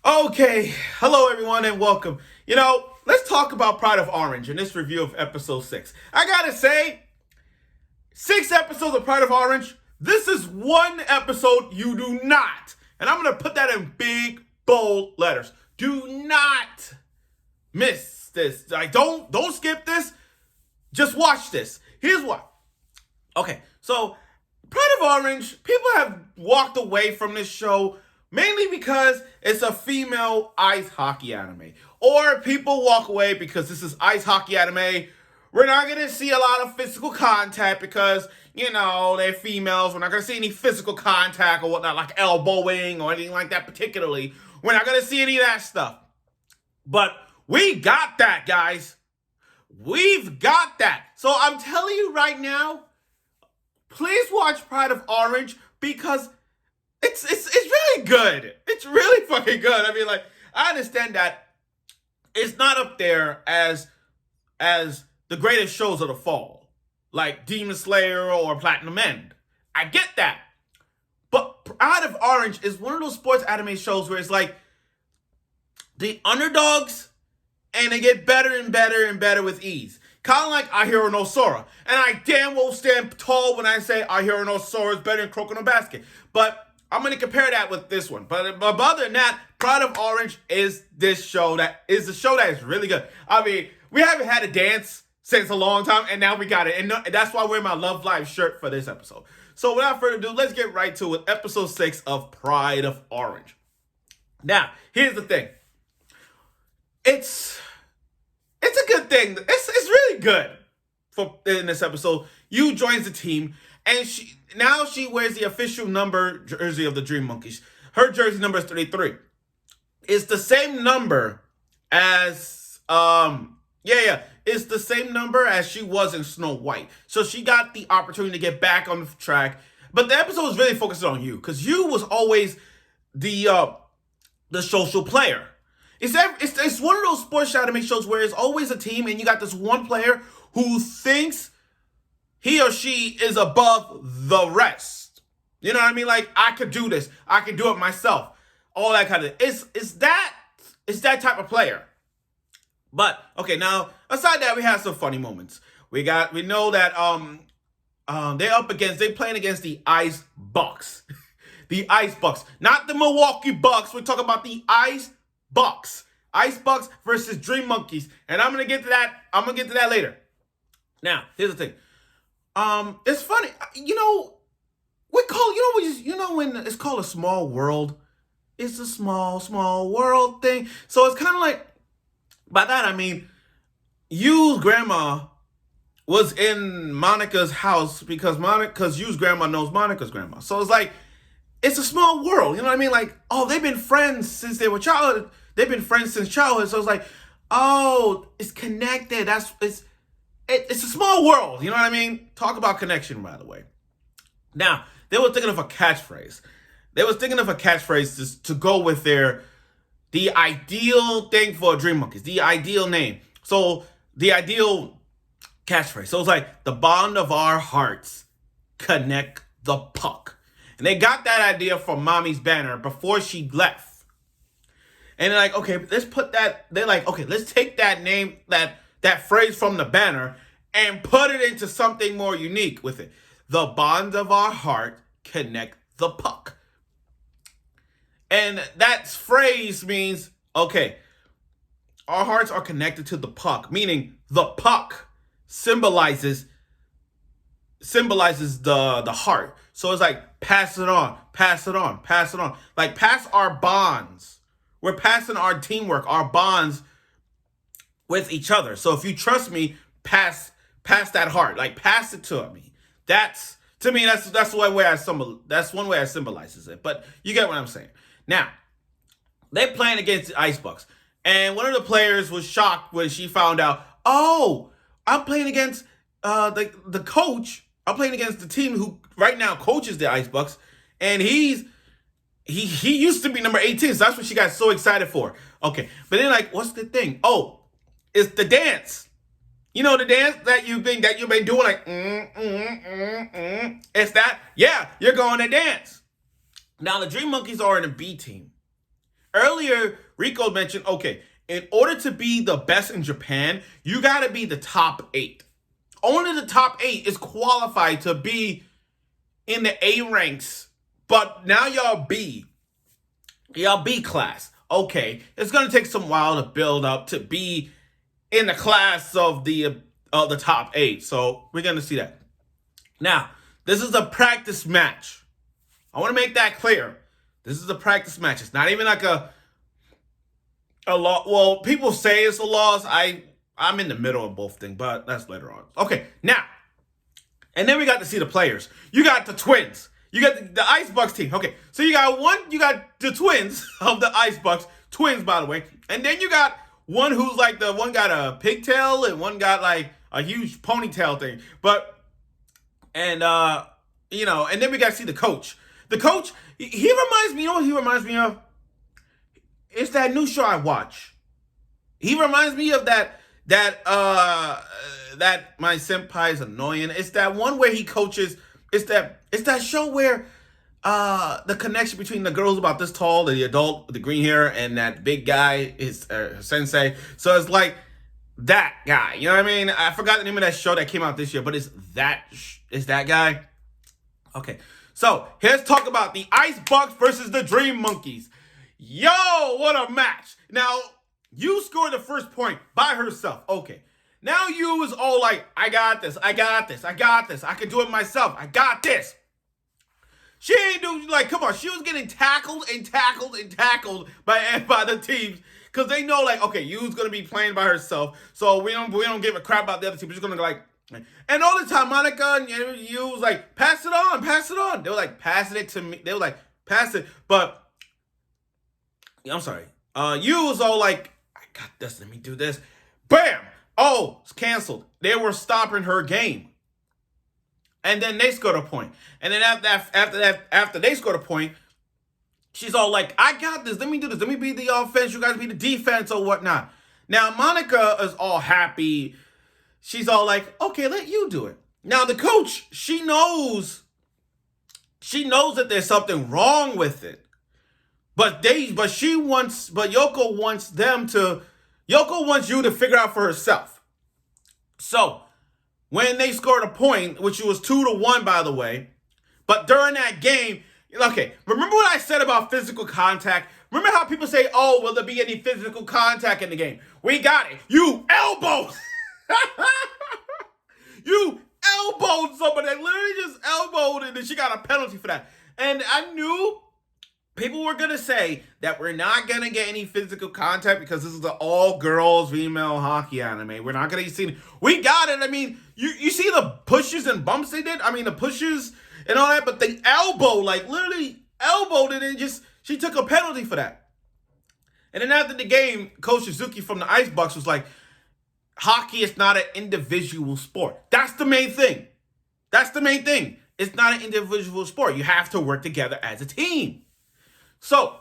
Okay, hello everyone and welcome. Let's talk about Pride of Orange in this review of episode 6. I gotta say, 6 episodes of Pride of Orange, this is one episode you do not, and I'm gonna put that in big, bold letters. Do not miss this. Like, don't skip this. Just watch this. Here's why. Okay, so Pride of Orange, people have walked away from this show mainly because it's a female ice hockey anime. Or people walk away because this is ice hockey anime. We're not going to see a lot of physical contact because, they're females. We're not going to see any physical contact or whatnot, like elbowing or anything like that particularly. We're not going to see any of that stuff. But we got that, guys. We've got that. So I'm telling you right now, please watch Pride of Orange because it's really good. It's really fucking good. I mean, I understand that it's not up there as the greatest shows of the fall, like Demon Slayer or Platinum End. I get that. But Pride of Orange is one of those sports anime shows where it's like the underdogs and they get better and better and better with ease. Kind of like I Hero no Sora. And I damn well stand tall when I say I Hero no Sora is better than Croco no Basket. But I'm going to compare that with this one. But other than that, Pride of Orange is the show that is really good. I mean, we haven't had a dance since a long time, and now we got it. And that's why I'm wearing my Love Live shirt for this episode. So without further ado, let's get right to it. Episode 6 of Pride of Orange. Now, here's the thing. It's a good thing. It's really good in this episode. Yu joins the team, and she wears the official number jersey of the Dream Monkeys. Her jersey number is 33. It's the same number as it's the same number as she was in Snow White. So she got the opportunity to get back on the track. But the episode was really focused on Yu, because Yu was always the social player. It's one of those sports anime shows where it's always a team and you got this one player who thinks he or she is above the rest. You know what I mean? Like, I could do this. I could do it myself. All that kind of... It's that type of player. But, okay, now, aside that, we have some funny moments. We know that they're playing against the Ice Bucks. The Ice Bucks. Not the Milwaukee Bucks. We're talking about the Ice Bucks. Ice Bucks versus Dream Monkeys. And I'm gonna get to that later. Now, here's the thing. It's funny. When it's called a small world. It's a small world thing. So it's kind of like, by that I mean, Yu's grandma was in Monica's house because Yu's grandma knows Monica's grandma. So it's like, it's a small world, you know what I mean? Like, oh, they've been friends since they were childhood. They've been friends since childhood. So it's like, oh, it's connected. It's a small world, you know what I mean? Talk about connection, by the way. Now, they were thinking of a catchphrase. To go with the ideal thing for Dream Monkeys, the ideal name. So the ideal catchphrase. So it's like, the bond of our hearts connect the puck. And they got that idea from Mommy's banner before she left. And they're like, okay, let's take that name, that phrase from the banner and put it into something more unique with it. The bond of our heart connect the puck. And that phrase means, okay, our hearts are connected to the puck, meaning the puck symbolizes the heart. So it's like, pass it on. Like, pass our bonds. We're passing our teamwork, our bonds with each other. So if you trust me, pass that heart. Like, pass it to me. That's one way I symbolizes it. But you get what I'm saying. Now, they're playing against the Ice Bucks. And one of the players was shocked when she found out, oh, I'm playing against the coach. I'm playing against the team who right now coaches the Ice Bucks. And he used to be number 18, so that's what she got so excited for. Okay, but then, like, what's the thing? Oh, it's the dance. You know the dance that you've been doing, like, It's that? Yeah, you're going to dance. Now, the Dream Monkeys are in a B team. Earlier, Rico mentioned, okay, in order to be the best in Japan, you got to be the top 8. Only the top 8 is qualified to be in the A ranks, but now y'all B. Y'all B class. Okay, it's going to take some while to build up to be in the class of the top 8. So we're going to see that. Now, this is a practice match. I want to make that clear. This is a practice match. It's not even like a loss. Well, people say it's a loss. I'm in the middle of both things, but that's later on. Okay, now, and then we got to see the players. You got the twins. You got the Ice Bucks team. Okay, so you got the twins of the Ice Bucks. Twins, by the way. And then you got one who's like one got a pigtail and one got like a huge ponytail thing. And then we got to see the coach. The coach, he reminds me, you know what he reminds me of? It's that new show I watch. He reminds me of that my senpai is annoying. It's that one where he coaches. It's that show where the connection between the girls about this tall, the adult with the green hair, and that big guy is sensei. So it's like that guy. You know what I mean? I forgot the name of that show that came out this year, but it's that guy. Okay, so here's talk about the Ice Bucks versus the Dream Monkeys. Yo, what a match! Now, you scored the first point by herself. Okay. Now you is all like, I got this. I can do it myself. I got this. She ain't do, like, come on. She was getting tackled by the teams. Because they know, like, okay, you's going to be playing by herself. So we don't give a crap about the other team. We're just going to go like, and all the time, Monica and you was like, pass it on. They were like, passing it to me. They were like, pass it. But, I'm sorry. You was all like, I got this. Let me do this. Bam. Oh, it's canceled. They were stopping her game. And then they scored a point. And then after they scored a point, she's all like, I got this. Let me do this. Let me be the offense. You guys be the defense or whatnot. Now, Monica is all happy. She's all like, okay, let you do it. Now, the coach, she knows that there's something wrong with it. But Yoko wants you to figure out for herself. So, when they scored a point, which was 2-1, by the way, but during that game, okay, remember what I said about physical contact? Remember how people say, oh, will there be any physical contact in the game? We got it. You elbowed. You elbowed somebody. Literally just elbowed, and then she got a penalty for that. And I knew people were going to say that we're not going to get any physical contact because this is an all-girls female hockey anime. We're not going to see it. We got it. I mean, you see the pushes and bumps they did? I mean, the pushes and all that, but the elbow, like, literally elbowed it, and she took a penalty for that. And then after the game, Coach Suzuki from the Ice Bucks was like, hockey is not an individual sport. That's the main thing. It's not an individual sport. You have to work together as a team. So,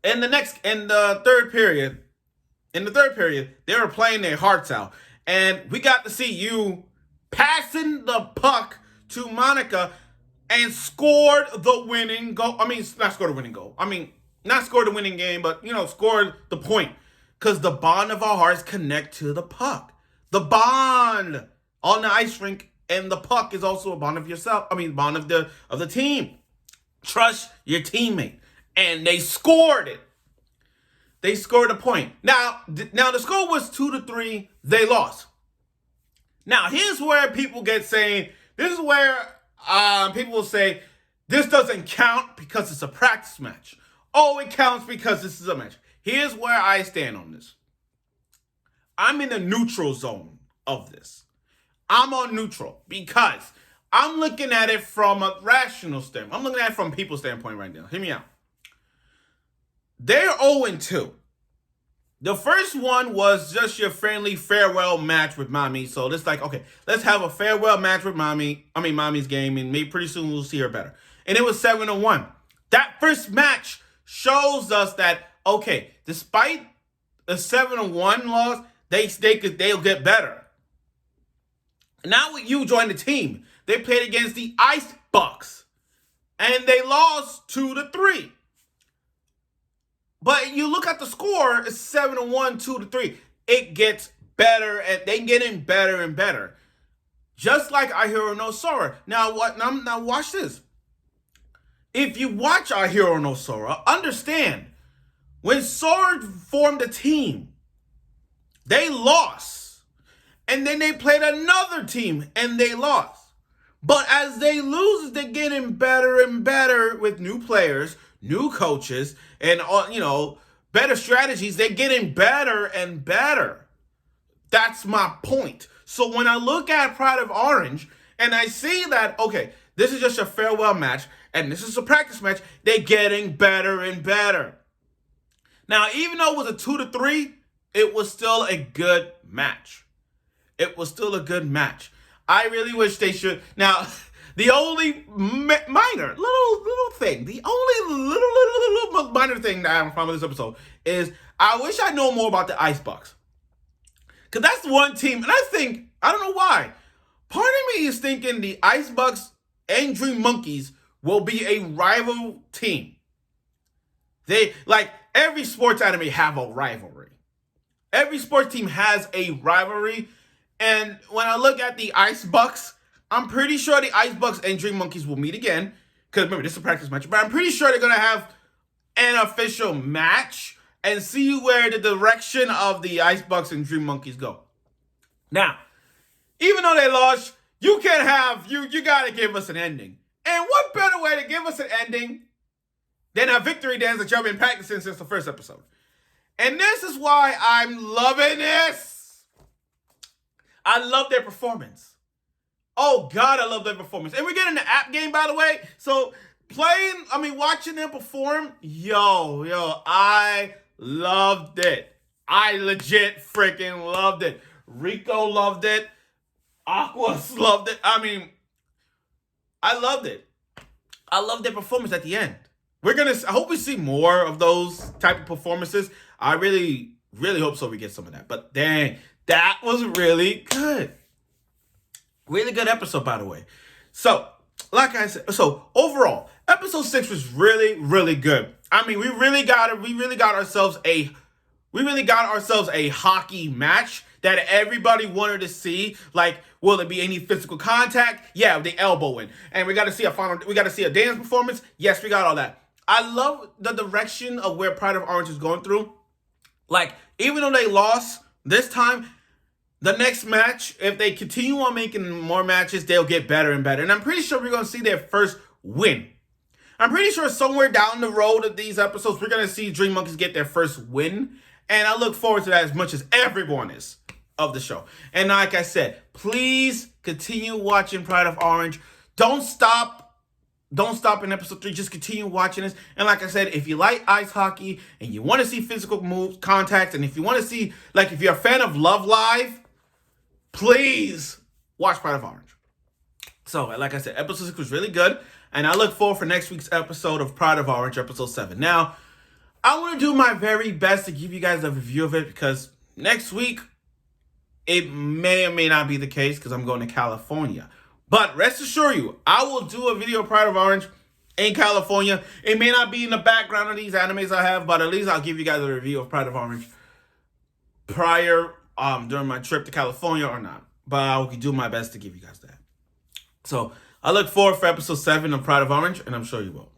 in the third period, they were playing their hearts out. And we got to see you passing the puck to Monica and scored the winning goal. I mean, not scored the winning goal. I mean, not scored the winning game, but, scored the point. Because the bond of our hearts connect to the puck. The bond on the ice rink and the puck is also a bond of yourself. I mean, bond of the team. Trust your teammate. And they scored it. They scored a point. Now the score was 2-3. They lost. Now, here's where people get saying, this is where people will say, this doesn't count because it's a practice match. Oh, it counts because this is a match. Here's where I stand on this. I'm in the neutral zone of this. I'm on neutral because I'm looking at it from a rational standpoint. I'm looking at it from people's standpoint right now. Hear me out. They're 0-2. The first one was just your friendly farewell match with Mommy. So it's like, okay, let's have a farewell match with Mommy. I mean, Mommy's game, and maybe pretty soon we'll see her better. And it was 7-1. That first match shows us that, okay, despite a 7-1 loss, they'll get better. Now with you join the team, they played against the Ice Bucks, and they lost 2-3. But you look at the score, it's 7-1, 2-3. It gets better, and they getting better and better. Just like Our Hero No Sora. Now watch this. If you watch Our Hero No Sora, understand when Sora formed a team, they lost. And then they played another team and they lost. But as they lose, they're getting better and better with new players, new coaches, and better strategies. They're getting better and better. That's my point. So when I look at Pride of Orange and I see that, okay, this is just a farewell match and this is a practice match, they're getting better and better. Now, even though it was a 2-3, it was still a good match. It was still a good match. I really wish they should. Now, the only minor little thing, the only little minor thing that I have in front of this episode is I wish I know more about the Icebox. Because that's one team, and I don't know why. Part of me is thinking the Icebox and Dream Monkeys will be a rival team. They, like, every sports anime have a rivalry. Every sports team has a rivalry. And when I look at the Icebox, I'm pretty sure the Icebox and Dream Monkeys will meet again. Because remember, this is a practice match. But I'm pretty sure they're going to have an official match and see where the direction of the Icebox and Dream Monkeys go. Now, even though they lost, you got to give us an ending. And what better way to give us an ending than a victory dance that y'all been practicing since the first episode? And this is why I'm loving this. I love their performance. Oh, God, I love their performance. And we're getting the app game, by the way. So watching them perform, I loved it. I legit freaking loved it. Rico loved it. Aquas loved it. I loved it. I love their performance at the end. I hope we see more of those type of performances. I really, really hope so we get some of that. But dang, that was really good. Really good episode, by the way. So, like I said, overall, episode 6 was really, really good. We really got ourselves a hockey match that everybody wanted to see. Like, will there be any physical contact? Yeah, the elbowing. And we got to see a dance performance. Yes, we got all that. I love the direction of where Pride of Orange is going through. Like, even though they lost this time, the next match, if they continue on making more matches, they'll get better and better. And I'm pretty sure we're going to see their first win. I'm pretty sure somewhere down the road of these episodes, we're going to see Dream Monkeys get their first win. And I look forward to that as much as everyone is of the show. And like I said, please continue watching Pride of Orange. Don't stop in episode 3. Just continue watching this. And like I said, if you like ice hockey and you want to see physical moves, contacts, and if you want to see, like, if you're a fan of Love Live, please watch Pride of Orange. So, like I said, episode 6 was really good. And I look forward for next week's episode of Pride of Orange, episode 7. Now, I want to do my very best to give you guys a review of it because next week, it may or may not be the case because I'm going to California. But rest assured you, I will do a video of Pride of Orange in California. It may not be in the background of these animes I have, but at least I'll give you guys a review of Pride of Orange prior, during my trip to California or not. But I'll do my best to give you guys that. So I look forward for episode 7 of Pride of Orange, and I'm sure you will.